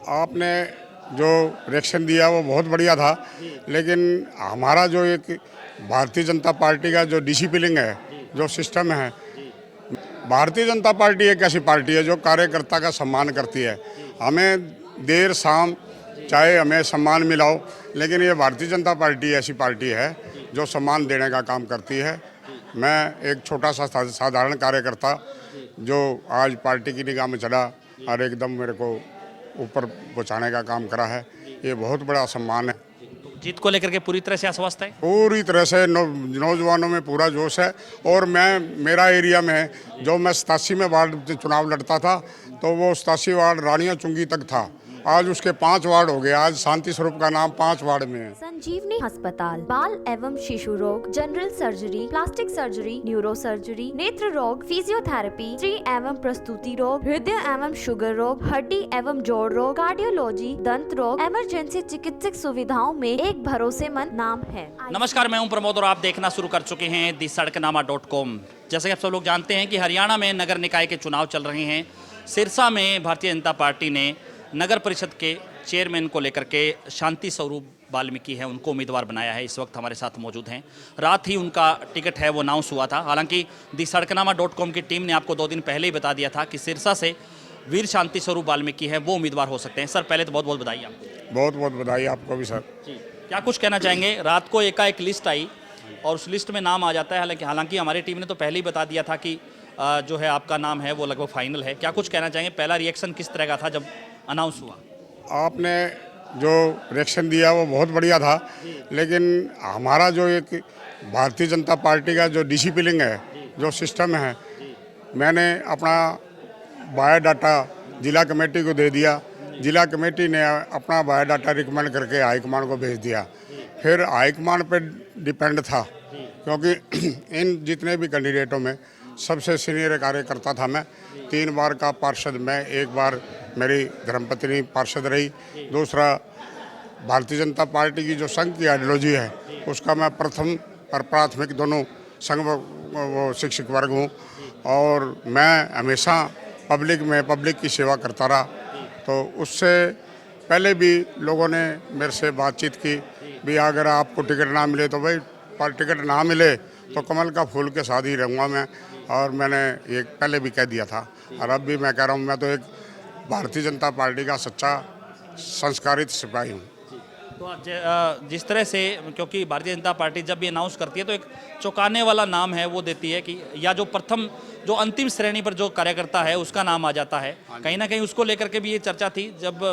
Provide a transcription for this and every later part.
आपने जो रिएक्शन दिया वो बहुत बढ़िया था, लेकिन हमारा जो एक भारतीय जनता पार्टी का जो डिसिप्लिन है, जो सिस्टम है, भारतीय जनता पार्टी एक ऐसी पार्टी है जो कार्यकर्ता का सम्मान करती है। हमें देर शाम चाहे हमें सम्मान मिलाओ, लेकिन ये भारतीय जनता पार्टी ऐसी पार्टी है जो सम्मान देने का काम करती है। मैं एक छोटा सा साधारण कार्यकर्ता जो आज पार्टी की निगाह में चला और एकदम मेरे को ऊपर पहुंचाने का काम करा है, ये बहुत बड़ा सम्मान है। जीत को लेकर के पूरी तरह से आश्वस्त है। पूरी तरह से नौजवानों में पूरा जोश है। और मेरा एरिया में जो मैं 87 में वार्ड चुनाव लड़ता था, तो वो 87 वार्ड रानिया चुंगी तक था, आज उसके 5 वार्ड हो गए। आज शांति स्वरूप का नाम 5 वार्ड में है। संजीवनी अस्पताल बाल एवं शिशु रोग, general surgery, plastic surgery, neuro surgery, नेत्र रोग, फिजियोथेरेपी, स्त्री एवं प्रस्तुति रोग, हृदय एवं शुगर रोग, हड्डी एवं जोड़ रोग, कार्डियोलॉजी, दंत रोग, इमरजेंसी चिकित्सक सुविधाओं में एक भरोसेमंद नाम है। नमस्कार, मैं हूं प्रमोद और आप देखना शुरू कर चुके हैं दी-सड़कनामा.com। जैसे कि आप सब लोग जानते हैं कि हरियाणा में नगर निकाय के चुनाव चल रहे हैं। सिरसा में भारतीय जनता पार्टी ने नगर परिषद के चेयरमैन को लेकर के शांति स्वरूप वाल्मीकि है, उनको उम्मीदवार बनाया है। इस वक्त हमारे साथ मौजूद हैं। रात ही उनका टिकट है वो अनाउंस हुआ था। हालांकि दी-सड़कनामा.com की टीम ने आपको 2 दिन पहले ही बता दिया था कि सिरसा से वीर शांति स्वरूप वाल्मीकि है वो उम्मीदवार हो सकते हैं। सर, पहले तो बहुत बहुत बधाई आपको। बहुत बहुत बधाई आपको भी सर। जी, क्या कुछ कहना चाहेंगे? रात को एकाएक लिस्ट आई और उस लिस्ट में नाम आ जाता है। हालांकि हमारी टीम ने तो पहले ही बता दिया था कि जो है आपका नाम है वो लगभग फाइनल है। क्या कुछ कहना चाहेंगे? पहला रिएक्शन किस तरह का था जब अनाउंस हुआ? आपने जो रिएक्शन दिया वो बहुत बढ़िया था, लेकिन हमारा जो एक भारतीय जनता पार्टी का जो डिसिप्लिन है, जो सिस्टम है, मैंने अपना बायोडाटा जिला कमेटी को दे दिया। जिला कमेटी ने अपना बायोडाटा रिकमेंड करके हाईकमान को भेज दिया। फिर हाईकमान पे डिपेंड था, क्योंकि इन जितने भी कैंडिडेटों में सबसे सीनियर कार्यकर्ता था मैं। 3 बार का पार्षद मैं, 1 बार मेरी धर्मपत्नी पार्षद रही, दूसरा भारतीय जनता पार्टी की जो संघ की आइडियोलॉजी है उसका मैं प्रथम और प्राथमिक दोनों संघ वो शिक्षक वर्ग हूँ। और मैं हमेशा पब्लिक की सेवा करता रहा। तो उससे पहले भी लोगों ने मेरे से बातचीत की भी अगर आपको टिकट ना मिले तो भाई, पर टिकट ना मिले तो कमल का फूल के साथ ही रहूँगा मैं। और मैंने ये पहले भी कह दिया था और अब भी मैं कह रहा हूँ, मैं तो एक भारतीय जनता पार्टी का सच्चा संस्कारित सिपाही हूँ। तो जिस तरह से, क्योंकि भारतीय जनता पार्टी जब भी अनाउंस करती है तो एक चौंकाने वाला नाम है वो देती है कि या जो अंतिम श्रेणी पर जो कार्यकर्ता है उसका नाम आ जाता है। कहीं ना कहीं उसको लेकर के भी ये चर्चा थी जब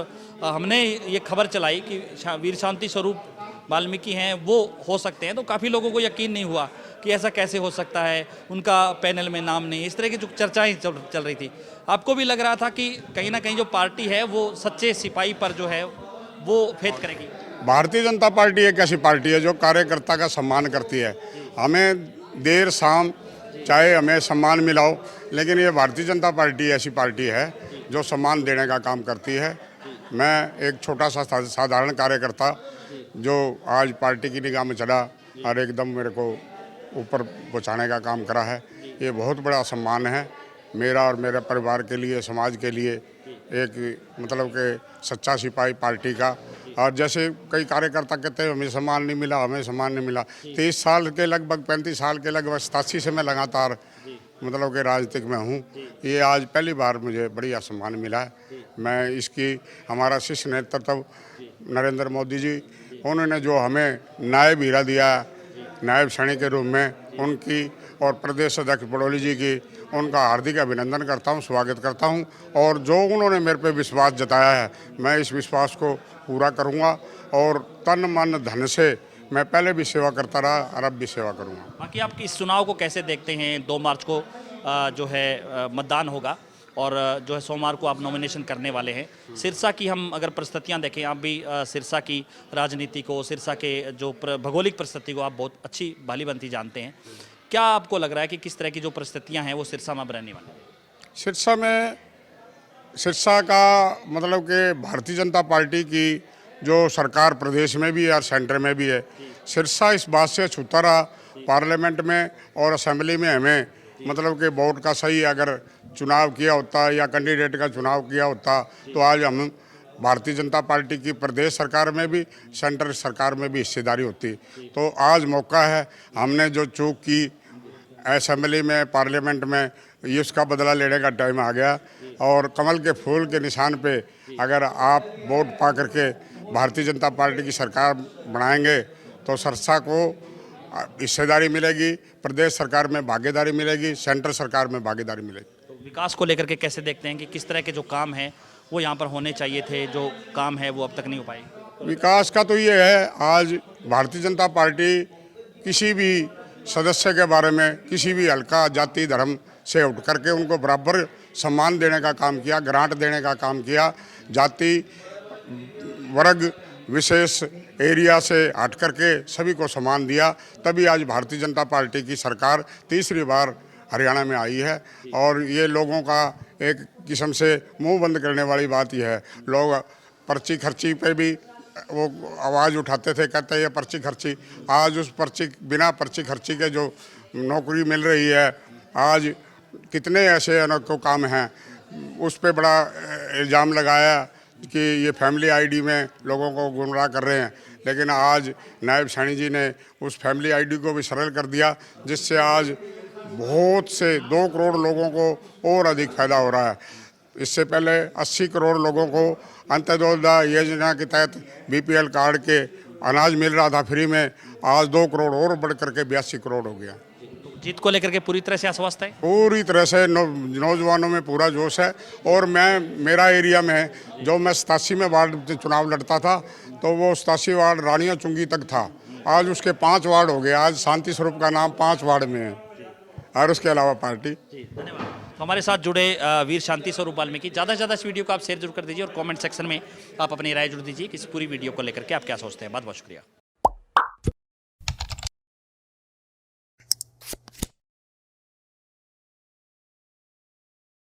हमने ये खबर चलाई कि वीर शांति स्वरूप वाल्मीकि हैं वो हो सकते हैं, तो काफ़ी लोगों को यकीन नहीं हुआ कि ऐसा कैसे हो सकता है, उनका पैनल में नाम नहीं। इस तरह की जो चर्चाएं चल रही थी, आपको भी लग रहा था कि कहीं ना कहीं जो पार्टी है वो सच्चे सिपाही पर जो है वो फेथ करेगी? भारतीय जनता पार्टी एक ऐसी पार्टी है जो कार्यकर्ता का सम्मान करती है। हमें देर शाम चाहे हमें सम्मान मिलाओ, लेकिन ये भारतीय जनता पार्टी ऐसी पार्टी है जो सम्मान देने का काम करती है। मैं एक छोटा सा साधारण कार्यकर्ता जो आज पार्टी की निगाह में चला और एकदम मेरे को ऊपर पहुंचाने का काम करा है, ये बहुत बड़ा सम्मान है मेरा और मेरे परिवार के लिए, समाज के लिए। एक मतलब कि सच्चा सिपाही पार्टी का। और जैसे कई कार्यकर्ता कहते हैं हमें सम्मान नहीं मिला, हमें सम्मान नहीं मिला। 30 साल के लगभग, 35 साल के लगभग, 87 से मैं लगातार मतलब कि राजनीतिक में हूँ। ये आज पहली बार मुझे बढ़िया सम्मान मिला है। मैं इसकी, हमारा शीर्ष नेतृत्व नरेंद्र मोदी जी, उन्होंने जो हमें नायब हीरा दिया, नायब सैनिक के रूप में, उनकी और प्रदेश अध्यक्ष बड़ोली जी की, उनका हार्दिक अभिनंदन करता हूं, स्वागत करता हूं। और जो उन्होंने मेरे पे विश्वास जताया है, मैं इस विश्वास को पूरा करूंगा और तन मन धन से मैं पहले भी सेवा करता रहा और अब भी सेवा करूंगा। बाकी आप इस चुनाव को कैसे देखते हैं? 2 मार्च को जो है मतदान होगा और जो है सोमवार को आप नॉमिनेशन करने वाले हैं। सिरसा की हम अगर परिस्थितियां देखें, आप भी सिरसा की राजनीति को, सिरसा के जो भौगोलिक परिस्थिति को आप बहुत अच्छी भालीभांति जानते हैं। क्या आपको लग रहा है कि किस तरह की जो परिस्थितियां हैं वो सिरसा में रहने वाली हैं? सिरसा का मतलब कि भारतीय जनता पार्टी की जो सरकार प्रदेश में भी है और सेंटर में भी है। सिरसा इस बात से छूता रहा पार्लियामेंट में और असेंबली में। हमें मतलब कि वोट का सही अगर चुनाव किया होता या कैंडिडेट का चुनाव किया होता तो आज हम भारतीय जनता पार्टी की प्रदेश सरकार में भी सेंट्रल सरकार में भी हिस्सेदारी होती। तो आज मौका है, हमने जो चूक की असेंबली में, पार्लियामेंट में, ये उसका बदला लेने का टाइम आ गया। और कमल के फूल के निशान पे अगर आप वोट पा करके भारतीय जनता पार्टी की सरकार बनाएंगे तो सरसा को हिस्सेदारी मिलेगी, प्रदेश सरकार में भागीदारी मिलेगी, सेंट्रल सरकार में भागीदारी मिलेगी। तो विकास को लेकर के कैसे देखते हैं कि किस तरह के जो काम है वो यहाँ पर होने चाहिए थे, जो काम है वो अब तक नहीं हो पाए? विकास का तो ये है, आज भारतीय जनता पार्टी किसी भी सदस्य के बारे में, किसी भी हल्का जाति धर्म से उठ करके उनको बराबर सम्मान देने का काम किया, ग्रांट देने का काम किया। जाति वर्ग विशेष एरिया से हट करके सभी को सम्मान दिया, तभी आज भारतीय जनता पार्टी की सरकार तीसरी बार हरियाणा में आई है। और ये लोगों का एक किस्म से मुंह बंद करने वाली बात यह है, लोग पर्ची खर्ची पे भी वो आवाज़ उठाते थे, कहते ये पर्ची खर्ची। आज उस पर्ची, बिना पर्ची खर्ची के जो नौकरी मिल रही है, आज कितने ऐसे अनोखे काम हैं, उस पे बड़ा इल्ज़ाम लगाया कि ये फैमिली आईडी में लोगों को गुमराह कर रहे हैं। लेकिन आज नायब सैनी जी ने उस फैमिली आईडी को भी सरल कर दिया, जिससे आज बहुत से 2 करोड़ लोगों को और अधिक फायदा हो रहा है। इससे पहले 80 करोड़ लोगों को अंत्योदय योजना के तहत बीपीएल कार्ड के अनाज मिल रहा था फ्री में, आज 2 करोड़ और बढ़ करके 82 करोड़ हो गया। जीत को लेकर के पूरी तरह से आश्वस्त है? पूरी तरह से नौजवानों में पूरा जोश है। और मेरा एरिया में जो मैं 87 में वार्ड चुनाव लड़ता था, तो वो 87 वार्ड रानिया चुंगी तक था, आज उसके 5 वार्ड हो गए। आज शांति स्वरूप का नाम 5 वार्ड में है, और उसके अलावा पार्टी। धन्यवाद। तो हमारे साथ जुड़े वीर शांति स्वरूप वाल्मीकि। ज़्यादा से ज़्यादा इस वीडियो को आप शेयर जरूर कर दीजिए और कमेंट सेक्शन में आप अपनी राय जुड़ दीजिए कि इस पूरी वीडियो को लेकर के आप क्या सोचते हैं। बहुत बहुत शुक्रिया।